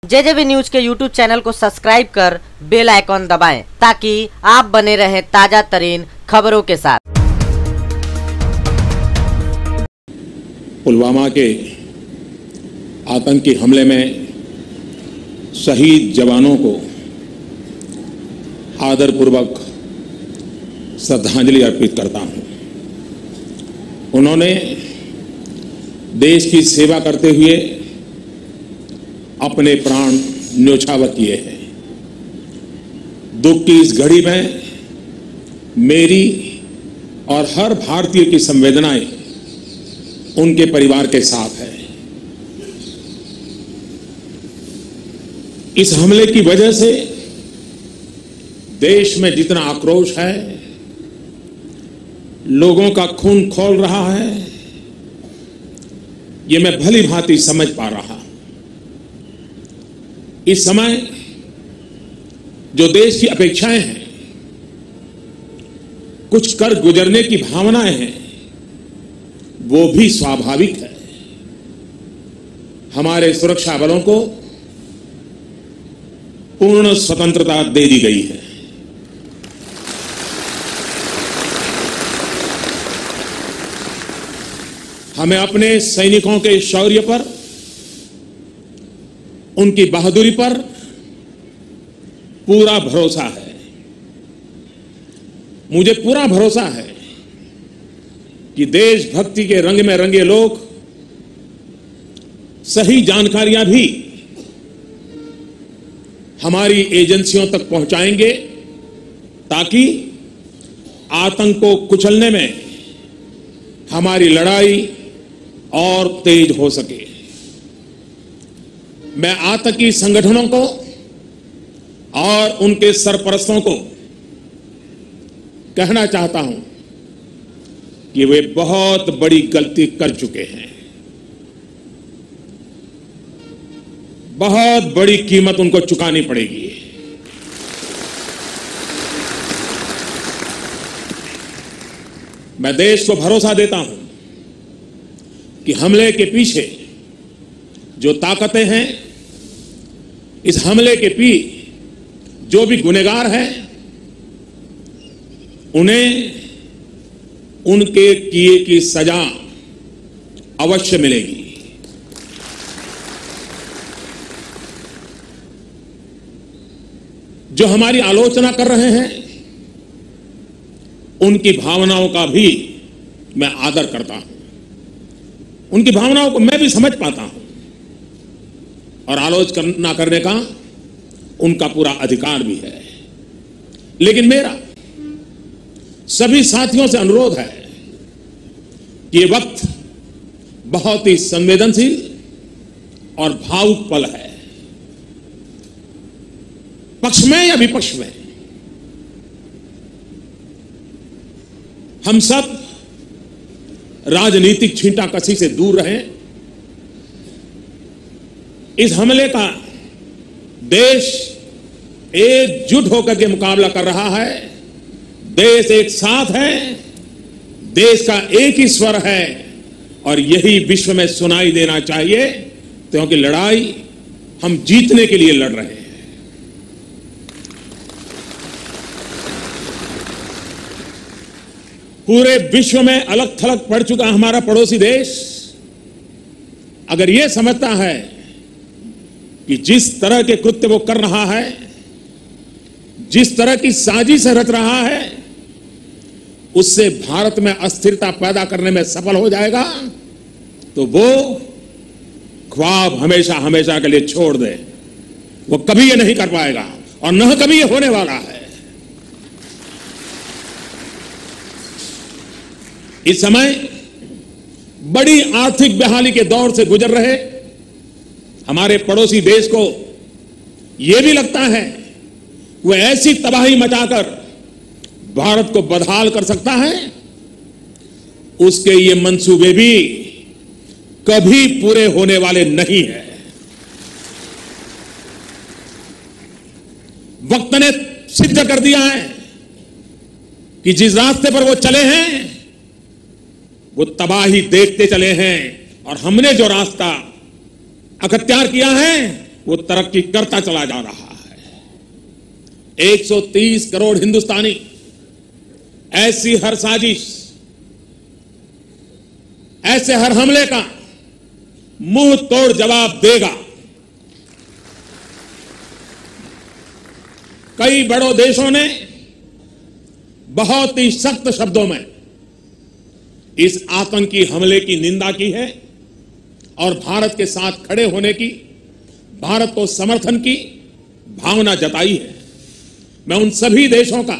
JJB news के YouTube channel को subscribe कर बेल आइकॉन दबाएं ताकि आप बने रहें ताजा तरीन खबरों के साथ। पुलवामा के आतंकी हमले में शहीद जवानों को आदरपूर्वक श्रद्धांजलि अर्पित करता हूं। उन्होंने देश की सेवा करते हुए अपने प्राण न्योछावर किए हैं। दुख की इस घड़ी में मेरी और हर भारतीय की संवेदनाएं उनके परिवार के साथ है। इस हमले की वजह से देश में जितना आक्रोश है, लोगों का खून खौल रहा है, ये मैं भली भांति समझ पा रहा। इस समय जो देश की अपेक्षाएं हैं, कुछ कर गुजरने की भावनाएं हैं, वो भी स्वाभाविक है। हमारे सुरक्षा बलों को पूर्ण स्वतंत्रता दे दी गई है। हमें अपने सैनिकों के शौर्य पर, उनकी बहादुरी पर पूरा भरोसा है। मुझे पूरा भरोसा है कि देशभक्ति के रंग में रंगे लोग सही जानकारियां भी हमारी एजेंसियों तक पहुंचाएंगे ताकि आतंक को कुचलने में हमारी लड़ाई और तेज हो सके। मैं आतंकी संगठनों को और उनके सरपरस्तों को कहना चाहता हूं कि वे बहुत बड़ी गलती कर चुके हैं। बहुत बड़ी कीमत उनको चुकानी पड़ेगी। मैं देश को भरोसा देता हूं कि हमले के पीछे जो ताकतें हैं, इस हमले के पीछे जो भी गुनहगार हैं, उन्हें उनके किए की सजा अवश्य मिलेगी। जो हमारी आलोचना कर रहे हैं, उनकी भावनाओं का भी मैं आदर करता हूं। उनकी भावनाओं को मैं भी समझ पाता हूं और आलोचना करने का उनका पूरा अधिकार भी है। लेकिन मेरा सभी साथियों से अनुरोध है कि ये वक्त बहुत ही संवेदनशील और भावुक पल है। पक्ष में या विपक्ष में, हम सब राजनीतिक छींटाकशी से दूर रहें। इस हमले का देश एकजुट होकर के मुकाबला कर रहा है। देश एक साथ है, देश का एक ही स्वर है और यही विश्व में सुनाई देना चाहिए, क्योंकि लड़ाई हम जीतने के लिए लड़ रहे हैं। पूरे विश्व में अलग थलग पड़ चुका हमारा पड़ोसी देश अगर यह समझता है कि जिस तरह के कृत्य वो कर रहा है, जिस तरह की साजिश रच रहा है, उससे भारत में अस्थिरता पैदा करने में सफल हो जाएगा, तो वो ख्वाब हमेशा हमेशा के लिए छोड़ दे। वो कभी ये नहीं कर पाएगा और न कभी ये होने वाला है। इस समय बड़ी आर्थिक बहाली के दौर से गुजर रहे हमारे पड़ोसी देश को यह भी लगता है वह ऐसी तबाही मचाकर भारत को बदहाल कर सकता है, उसके ये मंसूबे भी कभी पूरे होने वाले नहीं है। वक्त ने सिद्ध कर दिया है कि जिस रास्ते पर वो चले हैं वो तबाही देखते चले हैं और हमने जो रास्ता अख्तियार किया है वो तरक्की करता चला जा रहा है। 130 करोड़ हिंदुस्तानी ऐसी हर साजिश, ऐसे हर हमले का मुंह तोड़ जवाब देगा। कई बड़ों देशों ने बहुत ही सख्त शब्दों में इस आतंकी हमले की निंदा की है और भारत के साथ खड़े होने की, भारत को समर्थन की भावना जताई है। मैं उन सभी देशों का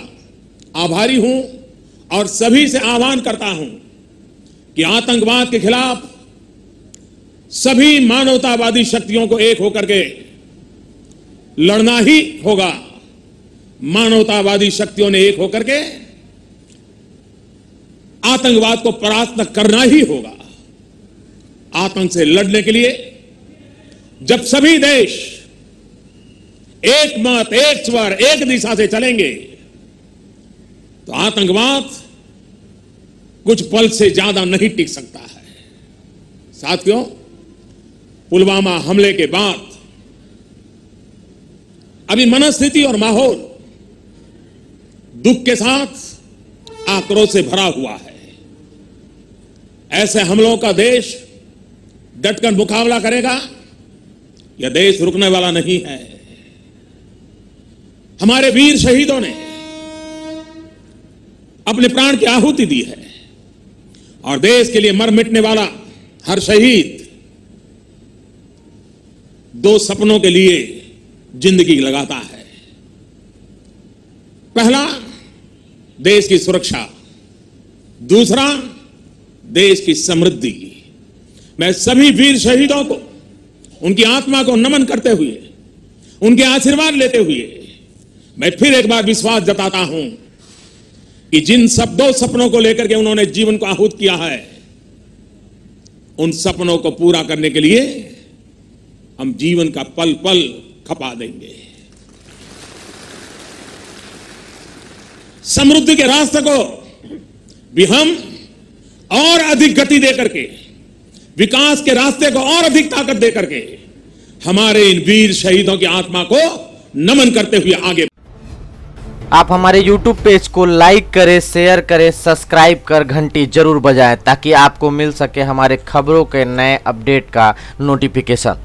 आभारी हूं और सभी से आह्वान करता हूं कि आतंकवाद के खिलाफ सभी मानवतावादी शक्तियों को एक होकर के लड़ना ही होगा। मानवतावादी शक्तियों ने एक होकर के आतंकवाद को परास्त करना ही होगा। आतंक से लड़ने के लिए जब सभी देश एक मत, एक स्वर, एक दिशा से चलेंगे तो आतंकवाद कुछ पल से ज्यादा नहीं टिक सकता है। साथियों, पुलवामा हमले के बाद अभी मनस्थिति और माहौल दुख के साथ आक्रोश से भरा हुआ है। ऐसे हमलों का देश डटकर मुकाबला करेगा। यह देश रुकने वाला नहीं है। हमारे वीर शहीदों ने अपने प्राण की आहुति दी है और देश के लिए मर मिटने वाला हर शहीद दो सपनों के लिए जिंदगी लगाता है। पहला, देश की सुरक्षा, दूसरा, देश की समृद्धि। मैं सभी वीर शहीदों को, उनकी आत्मा को नमन करते हुए, उनके आशीर्वाद लेते हुए मैं फिर एक बार विश्वास जताता हूं कि जिन दो सपनों को लेकर के उन्होंने जीवन को आहूत किया है, उन सपनों को पूरा करने के लिए हम जीवन का पल पल खपा देंगे। समृद्धि के रास्ते को भी हम और अधिक गति देकर के, विकास के रास्ते को और अधिक ताकत देकर के हमारे इन वीर शहीदों की आत्मा को नमन करते हुए आगे। आप हमारे YouTube पेज को लाइक करें, शेयर करें, सब्सक्राइब कर घंटी जरूर बजाएं ताकि आपको मिल सके हमारे खबरों के नए अपडेट का नोटिफिकेशन।